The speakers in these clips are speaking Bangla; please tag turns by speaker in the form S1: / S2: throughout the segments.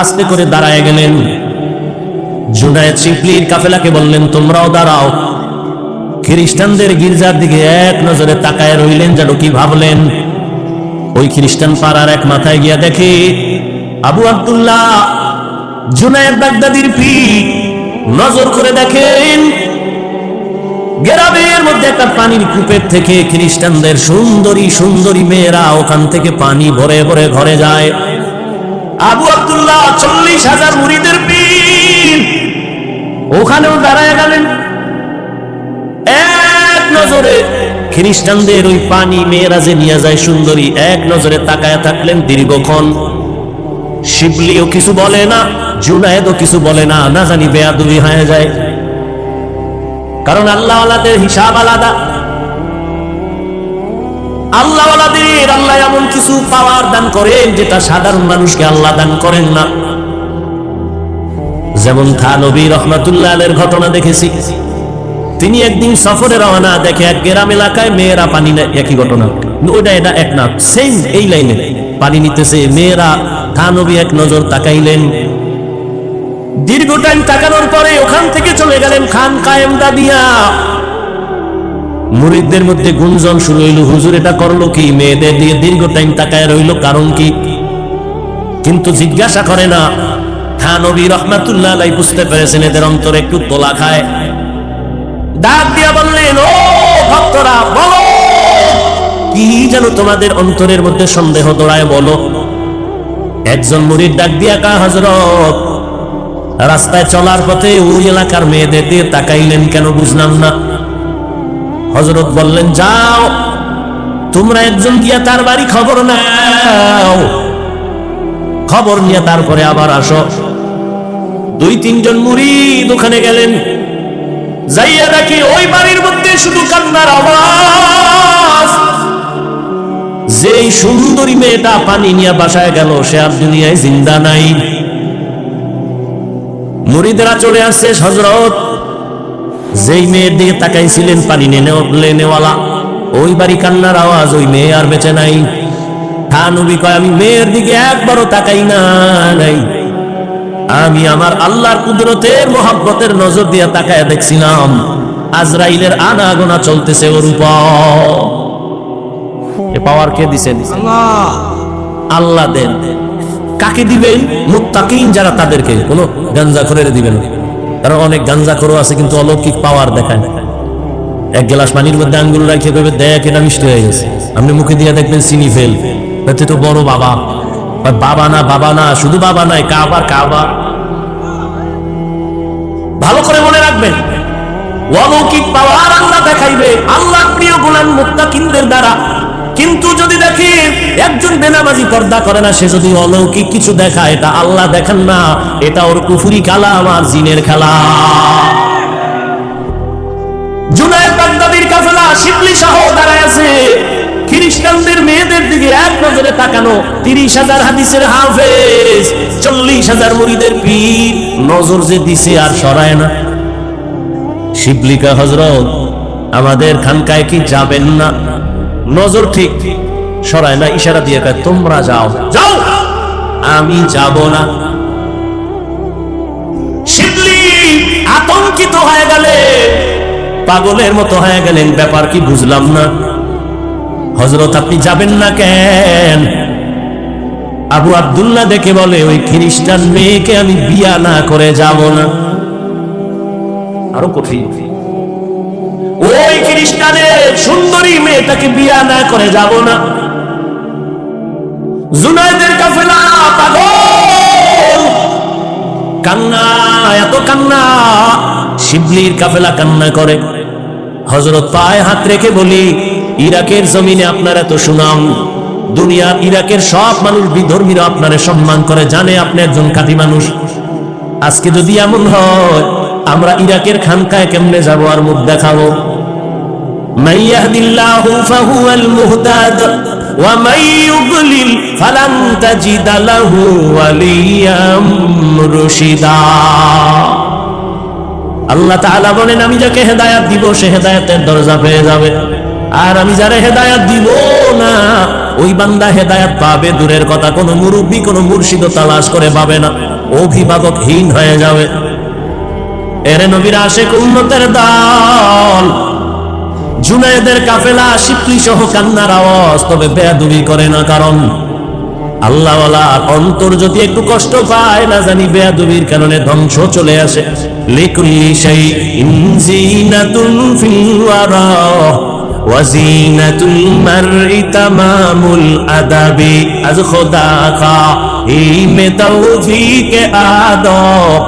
S1: আস্তে করে দাঁড়ায় গেলেন। জুনায়েদ শিবলির কাফেলাকে বললেন, তোমরাও দাঁড়াও। খ্রিস্টানদের গির্জার দিকে এক নজরে তাকায় রইলেন, যেন কি ভাবলেন। ওই খ্রিস্টান পাড়ার এক মাথায় গিয়া দেখে আবু আব্দুল্লাহ জুনায়েদ বাগদাদির পীর। নজর করে দেখেন গ্রামের মধ্যে একটা পানির কূপের থেকে খ্রিস্টানদের সুন্দরী সুন্দরী মেয়েরা ওখান থেকে পানি ভরে ভরে ঘরে যায়। আবু আব্দুল্লাহ 40,000 মুরিদের পীর ওখানেও দাঁড়ায় গেলেন। এক নজরে খ্রিস্টানদের ওই পানি মেয়েরা যে নিয়ে যায় সুন্দরী, এক নজরে তাকায় থাকলেন দীর্ঘক্ষণ। শিবলিও কিছু বলে না, জুনায়েদও কিছু বলে না, না জানি বেয়াদবি হয়ে যায়। কারণ আল্লাহওয়ালাদের হিসাব আলাদা। আল্লাহওয়ালাদের আল্লাহ এমন কিছু পাওয়ার দান করেন যেটা সাধারণ মানুষকে আল্লাহ দান করেন না। যেমন থানবী রহমাতুল্লাহ আলাইহির ঘটনা দেখেছি। তিনি একদিন সফরে রওনা, দেখে এক গ্রাম এলাকায় মেয়েরা পানি নেয়। একই ঘটনা, ওইটা এটা এক না, সেম এই লাইনে পানি নিতেছে মেয়েরা। থানবী এক নজর তাকাইলেন। দীর্ঘ টাইম তাকানোর পরে ওখান থেকে চলে গেলেন খান কায়েম দাদিয়া। মুরিদদের মধ্যে গুঞ্জন শুরু হইল, হুজুর এটা করলো কি? মেয়েদের দিয়ে দীর্ঘ টাইম তাকায় রইল, কারণ কি? কিন্তু জিজ্ঞাসা করে না। থানবী রহমাতুল্লাহ আলাইহি বুঝতে পেরেছেন এদের অন্তরে একটু তোলা খায়। ডাক দিয়া বললেন, ও ভক্তরা, বলো কি যেন তোমাদের অন্তরের মধ্যে সন্দেহ দৌড়ায়, বলো। একজন মুরিদ ডাক দিয়া কা, হযরত রাস্তায় চলার পথে ওই এলাকার মেয়েদের দিয়ে তাকাইলেন কেন, বুঝলাম না। হযরত বললেন, যাও তোমরা একজন গিয়া তার বাড়ি খবর নাও, খবর নিয়ে তারপরে আবার আসো। 2-3 জন মুরিদ ওখানে গেলেন। যাইয়া দেখি ওই বাড়ির মধ্যে শুধু কান্নার আওয়াজ। যেই সুন্দরী মেয়েটা পানি নিয়ে বাসায় গেল, সে আর দুনিয়ায় জিন্দা নাই। মুরিদরা চলে আসছে, হযরত যেই মেয়ের দিকে তাকাইছিলেন পানি নেওয়ালা, ওই বাড়ি কান্নার আওয়াজ, ওই মেয়ে আর বেঁচে নাই। থানবী কয়, আমি মেয়ের দিকে একবারও তাকাই নাই, আমি আমার আল্লাহর কুদরতের মোহাব্বতের নজর দিয়ে তাকায় দেখছিলাম আজরাইলের আনাগোনা চলতেছে ওর উপর। এ পাওয়ার কে দিছেন? আল্লাহ দেন। কাকে দিবেন? মুত্তাকিন যারা, তাদেরকে। কোনো গাঞ্জাখোরের দিবেন, কারণ অনেক গাঞ্জাখোরও আছে কিন্তু অলৌকিক পাওয়ার দেখায়। এক গ্লাস পানির মধ্যে আঙ্গুল রাখিয়ে দেবে, দেখ এটা মিষ্টি হয়ে গেছে। আপনি মুখে দিয়ে দেখবেন চিনি ফেল, এতে তো বড় বাবা। বাবা না, বাবা না, শুধু বাবা নয়, কাবা কাবা। ভালো করে মনে রাখবেন, অলৌকিক পাওয়ার আল্লাহ দেখাইবে আল্লাহ প্রিয় গোলাম মুত্তাকিনদের দ্বারা। কিন্তু যদি দেখি একজন বেনামাজি পর্দা করে না, সে যদি অলৌকিক কিছু দেখায়, এটা আল্লাহ দেখেন না, এটা ওর কুফরি কালাম আর জিনের খেলা। জুনায়েদ বাগদাদির কাফেলা শিবলি সহ দাঁড়ায় আছে। খ্রিস্টানদের মেয়েদের দিকে এক নজরে তাকানো, 30,000 হাদিসের হাফেজ, 40,000 মুরিদের পীর, নজর যে দিছে আর সরায় না। শিবলিকা, হযরত আমাদের খানকায় কি যাবেন না? নজর ঠিক সরায় না, ইশারা দিয়ে কয়, তোমরা যাও। যাও, আমি যাব না। শিবলি আতঙ্কিত হয়ে গেলেন, পাগলের মতো হয়ে গেলেন। ব্যাপার কি বুঝলাম না। হযরত আপনি যাবেন না কেন? আবু আব্দুল্লাহ দেখে বলে, ওই খ্রিস্টান মেয়েকে আমি বিয়া না করে যাব না। আরো কঠিন, ওই খ্রিস্টানের সুন্দরী মেয়েটাকে বিয়া না করে যাব না। জুনায়েদের কাফেলা পাগল, কান্না, এত কান্না। শিবলির কাফেলা কান্না করে। হযরত পায়ে হাত রেখে বলি, ইরাকের জমিনে আপনার এত সুনাম, দুনিয়ার ইরাকের সব মানুষ বিধর্মীরা আপনারে সম্মান করে, জানে আপনি একজন খাঁটি মানুষ। আজকে যদি এমন হয়, আমরা ইরাকের খানকায় কেমনে যাব আর মুখ দেখাবো? মান ইয়াহদিল্লাহু ফাহুয়াল মুহতাদ ওয়া মান ইউদ্লিল ফালান তাজিদা লাহু ওয়ালিয়াম মুরশিদা। আল্লাহ তাআলা বলেন, আমি যাকে হেদায়েত দিব সে হেদায়েতের দরজা পেয়ে যাবে, আর আমি যারা হেদায়েত দিব না, ওই বান্দা হেদায়েত পাবে দূরের কথা, কোনো মুরব্বি কোনো মুর্শিদও তালাশ করে পাবে না। অভিভাবকহীন হয়ে যাবে। এরে নবীর আশিক উম্মতের দল, জুনায়েদের কাফেলা শিবলি সহ কান্নার আওয়াজ, তবে বেয়াদবি করে না, কারণ আল্লাহওয়ালার অন্তর যদি একটু কষ্ট পায়, না জানি বেয়াদবির কারণে ধ্বংস চলে আসে। লিকুল্লি শাইইন জিনাতুন ফিল ওয়ারা ওয়া জিনাতুল মারই তামামুল আদাবি। আজ খোদা কা মে তৌফিক আদব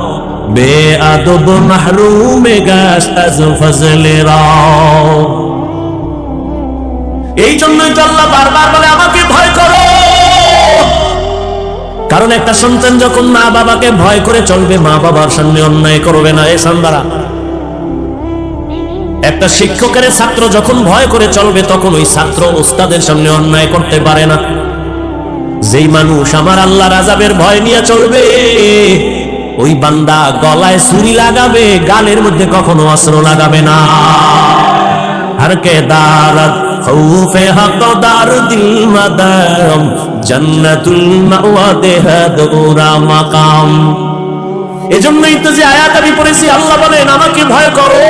S1: বেআদব মাহরুম গাশ আজ ফজলে রাও। এই জন্যই তো আল্লাহ বারবার বলে আমাকে ভয় করো, কারণ একটা সন্তান যখন মা বাবাকে ভয় করে চলবে, মা বাবার সামনে অন্যায় করবে না। এ সান্দারা, একটা শিক্ষকের ছাত্র যখন ভয় করে চলবে, তখন ওই ছাত্র ওস্তাদের সামনে অন্যায় করতে পারে না। যেই মানুষ আমার আল্লাহর আযাবের ভয় নিয়ে চলবে, ওই বান্দা গলায় ছুরি লাগাবে, গালের মধ্যে কখনো অস্ত্র লাগাবে না। হর কে দারত খৌফে হক দার দিল মাদাম জান্নাতুল মাওয়া দেহদুরা মাকাম। এজন্যই তো যে আয়াত আমি পড়েছি, আল্লাহ বলেন আমাকে ভয় করো।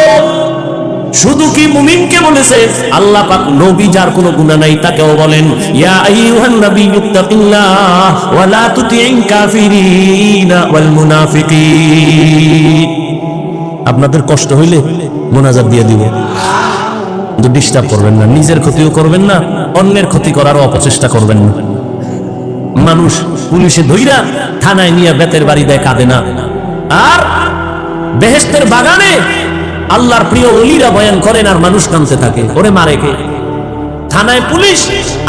S1: শুধু কি মুমিনকে বলেছে? আল্লাহ পাক নবী যার কোনো গুনাহ নাই তাকেও বলেন, ইয়া আইয়ুহান নাবিয়্যু তাকিল্লাহ ওয়া লা তুতি'ল কাফিরিনা ওয়াল মুনাফিকিন। আপনাদের কষ্ট হইলে মোনাজাত দিয়ে দিব, কিন্তু ডিস্টার্ব করবেন না, নিজের ক্ষতিও করবেন না, অন্যের ক্ষতি করারও অপচেষ্টা করবেন না। মানুষ পুলিশে ধইরা থানায় নিয়ে বেতের বাড়ি দেয়, কাঁদে না। আর বেহেশতের বাগানে আল্লাহর প্রিয় ওলিরা বয়ান করেন আর মানুষ কাঁদতে থাকে, ওরে মারে কে? থানায় পুলিশ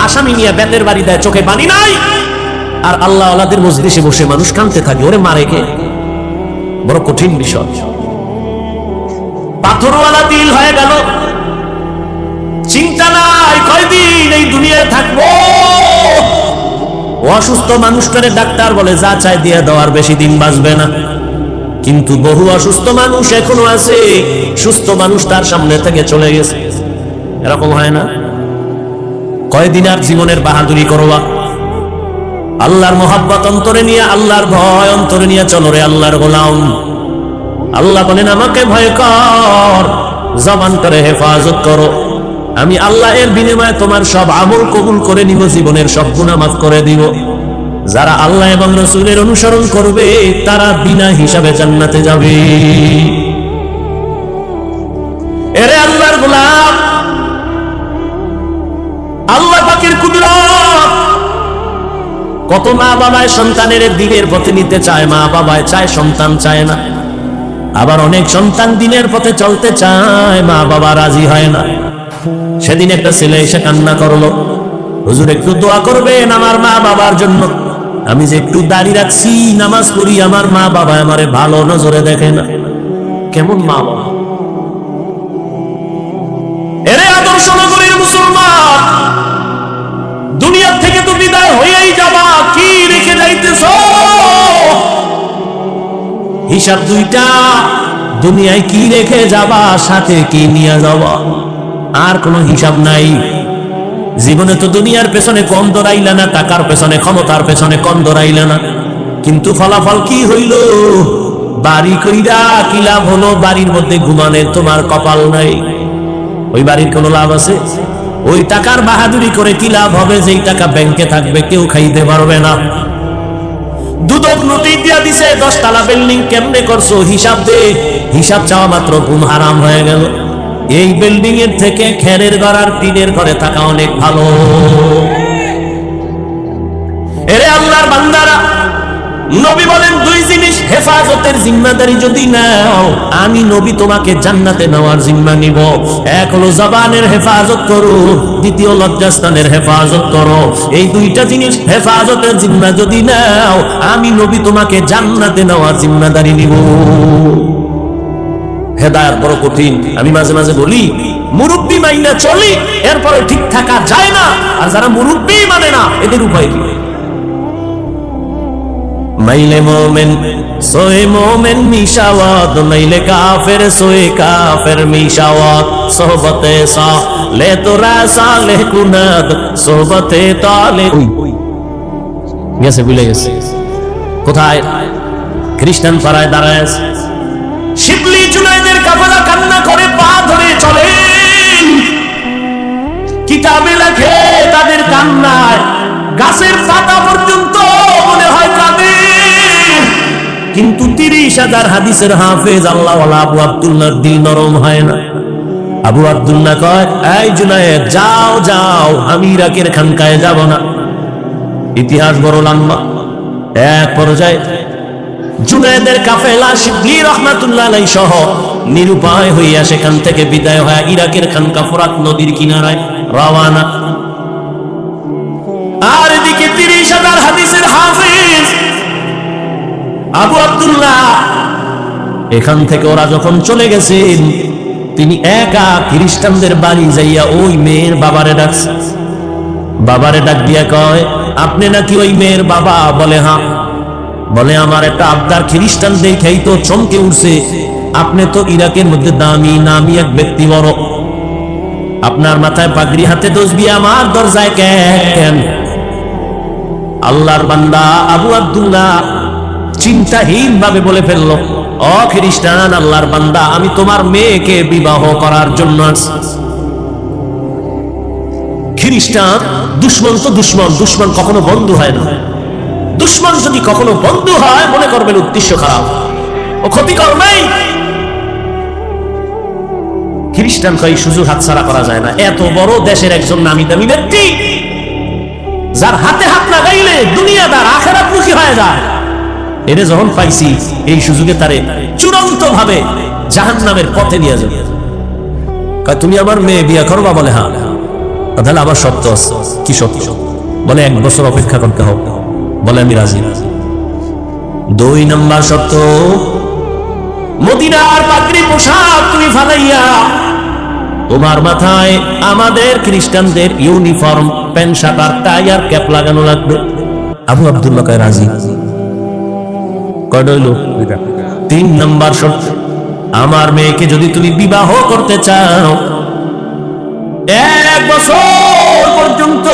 S1: আসামি নিয়ে বেতের বাড়ি দেয়, চোখে পানি নাই, আর আল্লাহ আল্লাহদের মজলিসে বসে মানুষ কাঁদতে থাকে, ওরে মারে কে? বড় কঠিন বিষয়। পাথরওয়ালা দিল হয়ে গেল, চিন্তা নাই কয়দিন এই দুনিয়ায় থাকবো। অসুস্থ মানুষটারে ডাক্তার বলে যা চাই দিয়ে দেওয়ার, বেশি দিন বাঁচবে না। কিন্তু বহু অসুস্থ মানুষ এখনো আছে, সুস্থ মানুষ তার সামনে থেকে চলে গেছে। এরকম হয় না? কয়দিন আর জীবনের বাহাদুরি করবা? আল্লাহর মোহাব্বত অন্তরে নিয়ে, আল্লাহর ভয় অন্তরে নিয়ে চলো রে আল্লাহর গোলাম। আল্লাহ বলেন আমাকে ভয় কর, জবান করে হেফাজত করো, আমি আল্লাহ এর বিনিময়ে তোমার সব আমল কবুল করে নিব, জীবনের সব গুনাহ মাফ করে দিব। যারা আল্লাহ এবং রাসূলের অনুসরণ করবে, তারা বিনা হিসাবে জান্নাতে যাবে। এরে আল্লাহর গোলাম, আল্লাহ পাকের কুদরত। কত মা বাবায় সন্তানের দিনের পথে নিতে চায়, মা বাবায় চায়, সন্তান চায় না। আবার অনেক সন্তান দিনের পথে চলতে চায়, মা বাবা রাজি হয় না। সেদিন একটা ছেলে এসে কান্না করলো, হুজুর একটু দোয়া করবেন আমার মা বাবার জন্য। আমি যে একটু দাঁড়িয়ে রাখছি, নামাজ পড়ি, আমার মা বাবা আমারে ভালো নজরে দেখে না। কেমন মা বাবা? এরে আদর্শ নগরীর মুসলমান, দুনিয়া থেকে তো বিদায় হয়েই যাবা, কি রেখে যাইতেছ? হিসাব দুইটা, দুনিয়ায় কি রেখে যাবা, সাথে কি নিয়ে যাবা, আর কোনো হিসাব নাই। জীবনে তো দুনিয়ার পেছনে কম দৌড়াইলে না, টাকার পেছনে, ক্ষমতার পেছনে কম দৌড়াইলে না, কিন্তু ফলাফল কি হইল? বাড়ি কইরা কি লাভ হলো? বাড়ির মধ্যে ঘুমানে তোমার কপাল নাই, ওই বাড়ির কোনো লাভ আছে? ওই টাকার বাহাদুরি করে কি লাভ হবে? যেই টাকা ব্যাংকে থাকবে, কেউ খাইতে পারবে না। দুদক নোটিশ দিয়া দিছে 10 তলা বিল্ডিং কেমনে করছো, হিসাব দে। হিসাব চাওয়া মাত্র ঘুম হারাম হয়ে গেল। এই বিল্ডিং এর থেকে খেরের ঘর আর টিনের ঘরে থাকা অনেক ভালো। এরে আল্লাহর বান্দারা, নবী বলেন দুই জিনিস হেফাজতের জিম্মাদারি যদি নাও, আমি নবী তোমাকে জান্নাতে নেওয়ার জিম্মা নিব। এক হলো জবানের হেফাজত করো, দ্বিতীয় লজ্জাস্থানের হেফাজত করো। এই দুইটা জিনিস হেফাজতের জিম্মা যদি নাও, আমি নবী তোমাকে জান্নাতে নেওয়ার জিম্মাদারি নিব। হেদায়েত বড় কঠিন। আমি মাঝে মাঝে বলি, মুরব্বি মাইনা চলি, এরপরে ঠিক থাকা যায় না। আর যারা মুরব্বি মানে না, এদের উপায় কি? মাইলে মোমেন সোয়ে মোমেন মিশাওয়াত, মাইলে কাফের সোয়ে কাফের মিশাওয়াত। সোহবতে সালে তোরা সালে কুনাদ, সোহবতে তালে। গেছে, ভুলে গেছে কোথায়? খ্রিস্টান পাড়ায় দাঁড়ায় আছে। শিবলি জুনায়েদের কাফেলা কান্না করে পা ধরে চলে। কিতাবে লেখে তাদের কান্নায় গাছের পাতা পর্যন্ত মনে হয় কাঁদে। কিন্তু 30,000 হাদিসের হাফেজ আল্লাহওয়ালা আবু আব্দুল্লাহর দিল নরম হয় না। আবু আব্দুল্লাহ কয়, এই জুনায়েদ যাও যাও, আমি ইরাকের খানকায় যাব না। ইতিহাস বড় লম্বা। এক পর্যায়ে জুনায়েদের কাফেলা শিবলি রহমাতুল্লাহ আলাইহি সহ নিরুপায় হইয়া সেখান থেকে বিদায় হয়ে ইরাকের খানকা ফোরাত নদীর কিনারায় রওয়ানা। আর এদিকে 30,000 হাদিসের হাফেজ আবু আব্দুল্লাহ এখান থেকে ওরা যখন চলে গেছেন, তিনি একা খ্রিস্টানদের বাড়ি যাইয়া ওই মেয়ের বাবারে ডাকছে। বাবারে ডাক দিয়া কয়, আপনি নাকি ওই মেয়ের বাবা? বলে হ্যাঁ। বলে আমার একটা আবদার, খ্রিস্টান দেখেই তো চমকে উঠছে, আপনি তো ইরাকের মধ্যে দামি নামি এক ব্যক্তি, বড়, আপনার মাথায় পাগড়ি, হাতে তসবিহ, আমার দরজায় কেন? আল্লাহর বান্দা আবু আব্দুল্লাহ চিন্তাহীন ভাবে বলে ফেললো, ও খ্রিস্টান, আল্লাহর বান্দা, আমি তোমার মেয়েকে বিবাহ করার জন্য আসছি। খ্রিস্টান দুশ্মন তো দুশ্মন, দুশ্মন কখনো বন্ধু হয় না। দুশ্মন যদি কখনো বন্ধু হয়, মনে করবেন উদ্দেশ্য খারাপ, ও ক্ষতিকর নাই। খ্রিস্টান কই সুযোগ হাতছাড়া করা যায় না। এত বড় দেশের একজন নামি দামি ব্যক্তি, যার হাতে হাত লাগাইলে দুনিয়াদার আখিরাতমুখী হয়ে যায়, এরে যখন পাইছি এই সুযোগে তারে চূড়ান্ত ভাবে জাহান্নামের পথে নিয়ে যাবে। কয় তুমি আমার মেয়ে বিয়ে করবা? বলে হ্যাঁ। তাহলে আবার শর্ত আছে। কি শর্ত? বলে 1 বছর অপেক্ষা করতে হবে। বলে আমি রাজি। 2 নম্বর শর্ত, মদিনার পাগড়ি পোশাক তুমি ফালাইয়া তোমার মাথায় আমাদের খ্রিস্টানদের ইউনিফর্ম, প্যান্ট শার্ট আর টাই আর ক্যাপ লাগানো লাগবে। আবু আব্দুল্লাহ কয় রাজি। কয় হইল? 3 নম্বর শর্ত, আমার মেয়েকে যদি তুমি বিবাহ করতে চাও, 1 বছর পর্যন্ত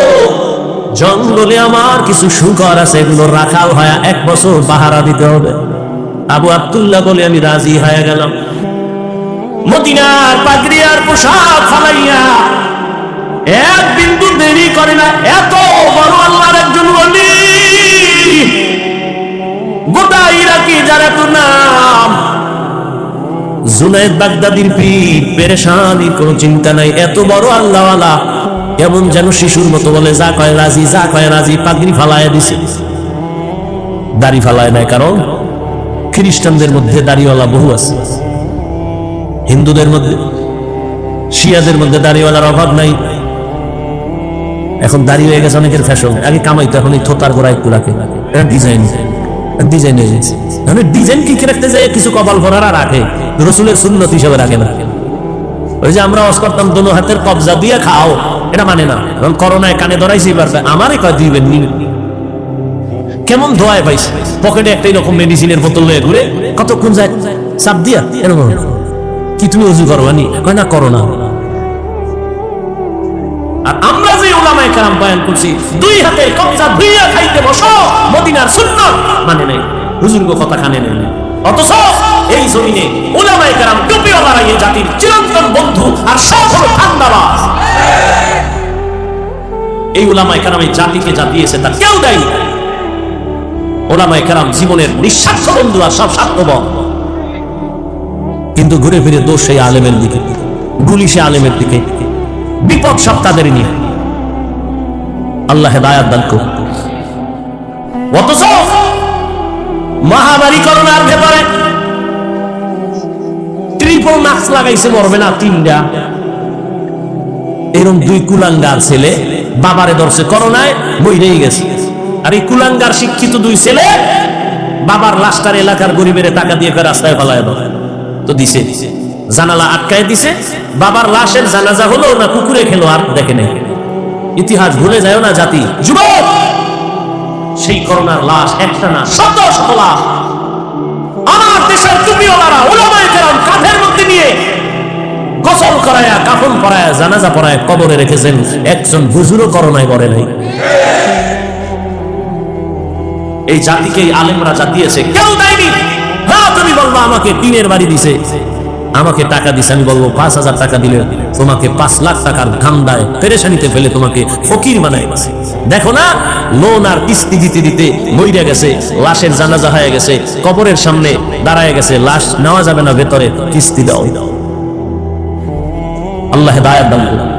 S1: জঙ্গলে আমার কিছু শুকর আছে, এগুলো রাখাল হয় 1 বছর পাহারা দিতে হবে। আবু আব্দুল্লাহ বলে আমি রাজি হয়ে গেলাম। মদিনার পাগড়ি আর পোশাক ফালাইয়া 1 বিন্দু দেরি করে না। এত বড় আল্লাহর একজন ওলি, গোটা ইরাকি যার এত নাম, জুনায়েদ বাগদাদির পীর, পেরেশানির কোনো চিন্তা নাই। এত বড় আল্লাহওয়ালা কেমন যেন শিশুর মতো বলে যা কয় রাজি, যা কয় রাজি। পাগড়ি ফালাইয়া দিছে, দাড়ি ফালায় নাই, কারণ খ্রিস্টানদের মধ্যে দাড়িওয়ালা বহু আছে, হিন্দুদের মধ্যে, শিয়াদের মধ্যে দাড়িওয়ালার অভাব নাই। এখন দাড়ি হয়ে গেছে অনেকের ফ্যাশন। আগে কামাইতো, এখন এই থোতার গোড়া একটু রাখে, ডিজাইন ডিজাইন হয়ে গেছে। ডিজাইন কি রাখতে যায়, কিছু কপাল ভরারা রাখে, রসুলের সুন্নত হিসেবে রাখে না। ওই যে আমরা ওয়াজ করতাম দোনো হাতের কবজা দিয়ে খাও, এটা মানে না। কারণ করোনায় কানে ধরাইছি পারবে, আমারই কয় দিবেন কেমন ধোয়ায় পাইছে, পকেটে একটা এরকম মেডিসিনের বোতল লয়ে ঘুরে, কতক্ষণ যায় চাপ দিয়া এরকম। কি তুমি ওযু করবানি? কয় না, করো না। আর আমরা যে উলামায়ে কেরাম বয়ান করছি, 2 হাতে কবজা দিয়া খাইতে বসো, মদিনার সুন্নাত মানে নাই, হুজুরগো কথা কানে নেই। অথচ এই জমিনে উলামায়ে কেরাম টুপিওয়ালারা এই জাতির চিরন্তন বন্ধু, আর সব হলো ঠান্ডাবাজ। এই উলামায়ে কেরাম এই জাতিকে যা দিয়েছে তা কেউ দেয়নি। উলামায়ে কেরাম জীবনের নিঃস্বার্থ বন্ধু, আর সব স্বার্থবহ। কিন্তু ঘুরে ফিরে দোষ সেই আলেমের দিকে, গুলি সে আলেমের দিকে, বিপদ সব তাদের নিয়ে। আল্লাহ হেদায়াত দান করুন। অথচ মহামারী করোনার ভেতরে ট্রিপল মাস্ক লাগাইছে, মরবে না 3টা। এরকম 2 কুলাঙ্গার ছেলে বাবারে ধরছে করোনায়, মরেই গেছে। আর এই কুলাঙ্গার শিক্ষিত 2 ছেলে বাবার লাশটার এলাকার গরিবের টাকা দিয়ে রাস্তায় ফেলায় দাও তো দিছে, জানালা আটকায় দিছে। বাবার লাশের জানাজা হলো না কুকুরে খেলো, আর দেখে নেই। ইতিহাস ভুলে যায় না জাতি। যুবক, সেই করোনার লাশ একটা না, শত শত লাশ আমার দেশের টুপিওয়ালারা উলামায়ে কেরাম কাঁধের মধ্যে নিয়ে গোসল করায়া, কাফন পরায়া, জানাজা পরায়া কবরে রেখেছেন। একজন হুজুরও করোনায় মরে নাই। এই জাতিকে আলেমরা জাতিয়েছে, কেউ দেয়নি। হ্যাঁ, তুমি বলবো আমাকে টিনের বাড়ি দিছে, আমাকে টাকা দিছে, আমি বলবো 5,000 টাকা দিলে তোমাকে 5 লাখ টাকার ধান্দায় পেরেশানিতে ফেলে তোমাকে ফকির বানায়। দেখো না, লোন আর কিস্তি দিতে দিতে মইরা গেছে, লাশের জানাজা হয়ে গেছে, কবরের সামনে দাঁড়ায় গেছে, লাশ নেওয়া যাবে না ভেতরে, কিস্তি দাও। আল্লাহ হেদায়েত দান করুন।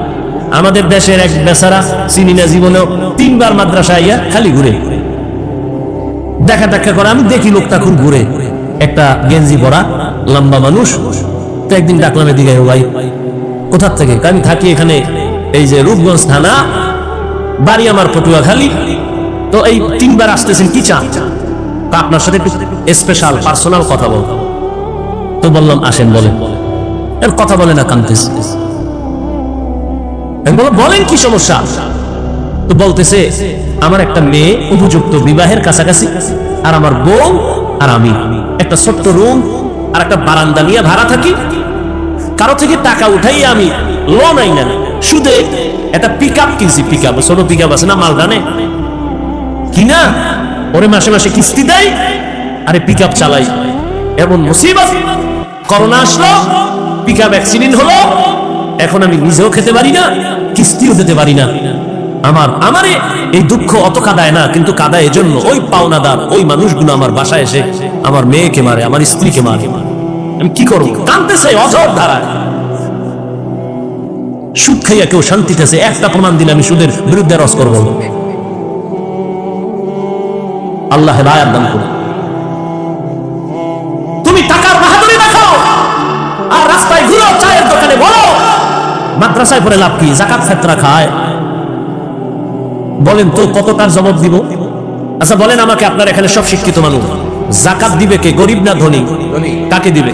S1: আমাদের দেশের এক বেচারা চিনি না জীবনেও 3 বার মাদ্রাসা আইয়া খালি ঘুরে দেখা দেখা করে। আমি দেখি লোকটা খুব ঘুরে, একটা গেঞ্জি পরা লম্বা মানুষ। তো একদিন ডাকলাম এদিকে, ভাই কোথার থেকে? আমি থাকি এখানে এই যে রূপগঞ্জ থানা, বাড়ি আমার পটুয়াখালী। তো এই 3 বার আসতেছেন, কি চান? তা আপনার সাথে স্পেশাল পার্সোনাল কথা বলবো। তো বললাম আসেন, বলেন। এর কথা বলে না, কাঁদতেছে। বলেন কি সমস্যা? তো বলতেছে আমার একটা মেয়ে উপযুক্ত বিবাহের কাছাকাছি, আর আমার বউ আর আমি একটা ছোট্ট রুম আর একটা বারান্দা নিয়ে ভাড়া থাকি। কারো থেকে টাকা উঠাই আমি লোন আই না, সুদে একটা পিকআপ কিনছি। পিকআপ, ছোট পিকআপ আছে না, মালদানে কিনা, ওরে মাসে মাসে কিস্তি দেয়, আরে পিকআপ চালাই। এমন মুসিবত, করোনা আসলো, পিকআপ অ্যাক্সিডেন্ট হলো, এখন আমি নিজেও খেতে পারি না, কিস্তিও দিতে পারি না। আমারে এই দুঃখ অত কাঁদায় না, কিন্তু কাঁদায় এজন্য ওই পাওনাদার ওই মানুষগুলো আমার বাসায় এসে আমার মেয়েকে মারে, আমার স্ত্রীকে মারে। আমি কি করব? কাঁদতেছে অঝর ধারায়। সুদ খাইয়া কেউ শান্তিতেছে, একটা প্রমাণ দিলে আমি সুদের বিরুদ্ধে রস করব। আল্লাহ হেদায়েত দান করুন। তুমি টাকার বাহাদুরি দেখাও আর রাস্তায় ঘুরো, চায়ের দোকানে বলো মাদ্রাসায় পড়ে লাভ কি? যাকাত ফিতরা খায়। বলেন তো কতটার জবাব দিব? আচ্ছা বলেন আমাকে, আপনার এখানে সব শিক্ষিত মানুষ, যাকাত দিবে কে? গরিব না ধনী? কাকে দিবে?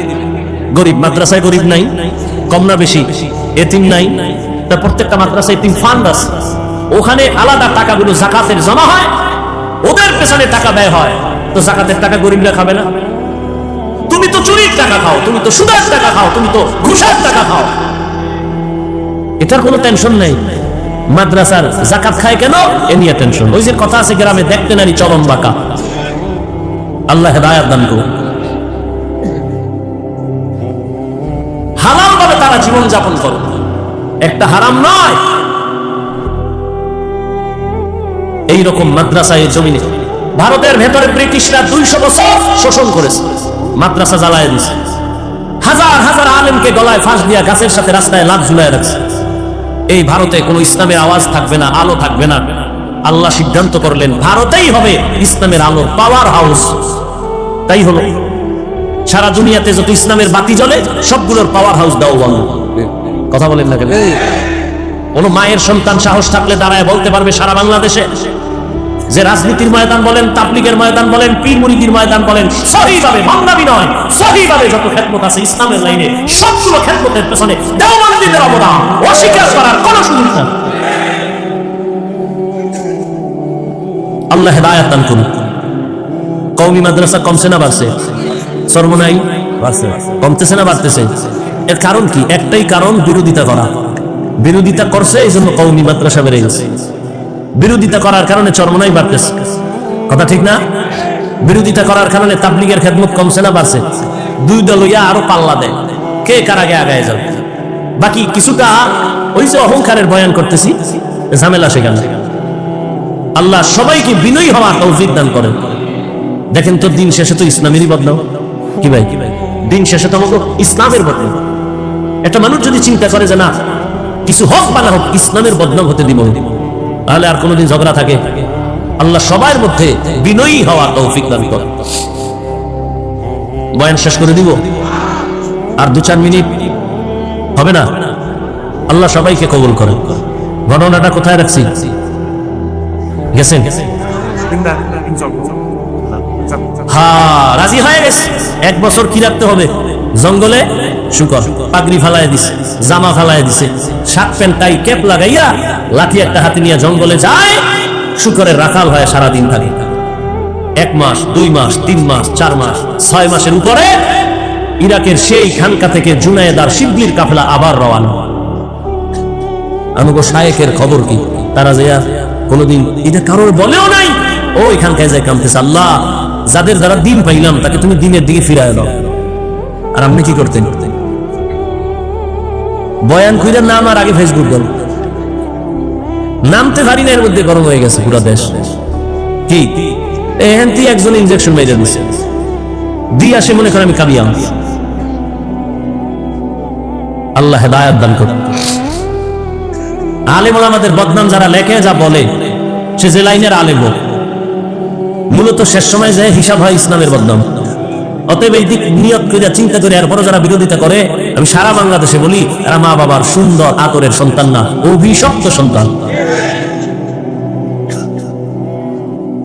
S1: গরিব। মাদ্রাসায় গরিব নাই, কম না বেশি? এতিম নাই? তা প্রত্যেকটা মাদ্রাসায় এতিম ফান্ড আছে, ওখানে আলাদা টাকাগুলো যাকাতের জমা হয়, ওদের পেছনে টাকা ব্যয় হয়। তো যাকাতের টাকা গরিবরা খাবে না? তুমি তো চুরির টাকা খাও, তুমি তো সুদের টাকা খাও, তুমি তো ঘুষের টাকা খাও, এটার কোনো টেনশন নেই। মাদ্রাসার যাকাত খায় কেন? এ নিয়ে টেনশন। ওই যে কথা আছে গ্রামে, দেখতে নারী চরম বাঁকা। আল্লাহ হেদায়েত দান করুন। হালাল ভাবে তারা জীবন যাপন করে, একটা হারাম নয়। এইরকম মাদ্রাসায় জমিনে ভারতের ভেতরে ব্রিটিশরা 200 বছর শোষণ করেছে, মাদ্রাসা জ্বালায় দিছে, হাজার হাজার আলেমকে গলায় ফাঁস দিয়া গাছের সাথে রাস্তায় লাশ ঝুলায় রাখছে। এই ভারতে কোনো ইসলামের আওয়াজ থাকবে না, আলো থাকবে না। আল্লাহ সিদ্ধান্ত করলেন ভারতেই হবে ইসলামের আলোর পাওয়ার হাউস। তাই হলো, সারা দুনিয়াতে যত ইসলামের বাতি জ্বলে সবগুলোর পাওয়ার হাউস দাও বলো। কথা বলেন না কেন? কোন মায়ের সন্তান সাহস থাকলে দাঁড়ায় বলতে পারবে সারা বাংলাদেশে যে রাজনীতির ময়দান বলেন, তাবলীগের ময়দান বলেন, পীর মুরিদির ময়দান বলেন, সহিভাবে বাংলাবি নয়, সহিভাবে যত খেদমত আছে ইসলামের লাইনে, সবগুলো খেদমতের পেছনে দেওবন্দিদের অবদান অস্বীকার করার কোনো সুযোগ নেই। আল্লাহ হেদায়েত দান করুন। কওমি মাদ্রাসা কমছে না বাড়ছে? সর্বনাই বাড়ছে। কমতেছে না বাড়তেছে? এর কারণ কি? একটাই কারণ, বিরোধিতা করা। বিরোধিতা করছে, এই জন্য কওমি মাদ্রাসা বেড়ে গেছে। বিরোধিতা করার কারণে চরমনাই বাড়তেছে। কথা ঠিক না? বিরোধিতা করার কারণে তাবলীগের খেদমত কমছে না বাড়ছে? দুই দল হইয়া আরো পাল্লা দেয়, কে কার আগে আগায় যাবে। বাকি কিছুটা ওই যে অহংকারের বয়ান করতেছি, ঝামেলা সেখানে। আল্লাহ সবাইকে বিনয়ী হওয়ার তৌফিক দান করেন। দেখেন তো, দিন শেষে তো ইসলামেরই বদনাম। কি ভাই, দিন শেষে তো আমাকে ইসলামের বদনাম। একটা মানুষ যদি চিন্তা করে যে না, কিছু হোক বা না হোক ইসলামের বদনাম হতে দিব, তাহলে আর কোনোদিন ঝগড়া থাকে? আল্লাহ সবার মধ্যে বিনয়ী হওয়ার তৌফিক দান করেন। বয়ান শেষ করে দিব, আর 2-4 মিনিট হবে না? আল্লাহ সবাইকে কবুল করেন। ঘটনাটা কোথায় রাখছি? গেছেন? হ্যাঁ, রাজি হয়ে গেছে। 1 বছর কি রাখতে হবে? জঙ্গলে শুকর, পাগড়ি ফালায় দিছে, জামা ফালায় দিছে, শার্ট প্যান্ট টাই ক্যাপ লাগাইয়া লাঠি একটা হাতে নিয়ে জঙ্গলে যায়, শুকরের রাখাল হয়, সারাদিন থাকে। 1 মাস, 2 মাস, 3 মাস, 4 মাস, 6 মাসের উপরে ইরাকের সেই খানকা থেকে জুনায়েদার শিবলির কাফেলা আবার রওয়ানা। আমাকে শায়েখের খবর কি? তারা যে কোনোদিন এটা কারোর বলেও নাই, ওইখানকায় যাই কামতেছে, আল্লাহ যাদের দ্বারা দিন পাইলাম তাকে তুমি দিনের দিকে ফিরায় দাও। আর আপনি কি করতেন? বয়ান কইরা নাম আর আগে ফেসবুক গেল, নামতে পারি না, এর মধ্যে গরম হয়ে গেছে পুরো দেশ। কি এহেন্তি একজন ইনজেকশন মেরে দিচ্ছে, দিয়ে আসে মনে করেন আমি কাবিয়াম। আল্লাহ হেদায়েত দান করুন। আলেম ওলামাদের বদনাম যারা লেখে, যা বলে, সে যে লাইনের আলেম হোক, মূলত শেষ সময় যায় হিসাব হয় ইসলামের বদনাম। অতএব এই দিক নিয়ত করে চিন্তা করে এরপরও যারা বিরোধিতা করে, আমি সারা বাংলাদেশে বলি, এরা মা বাবার সুন্দর আদরের সন্তান না, অভিশপ্ত সন্তান।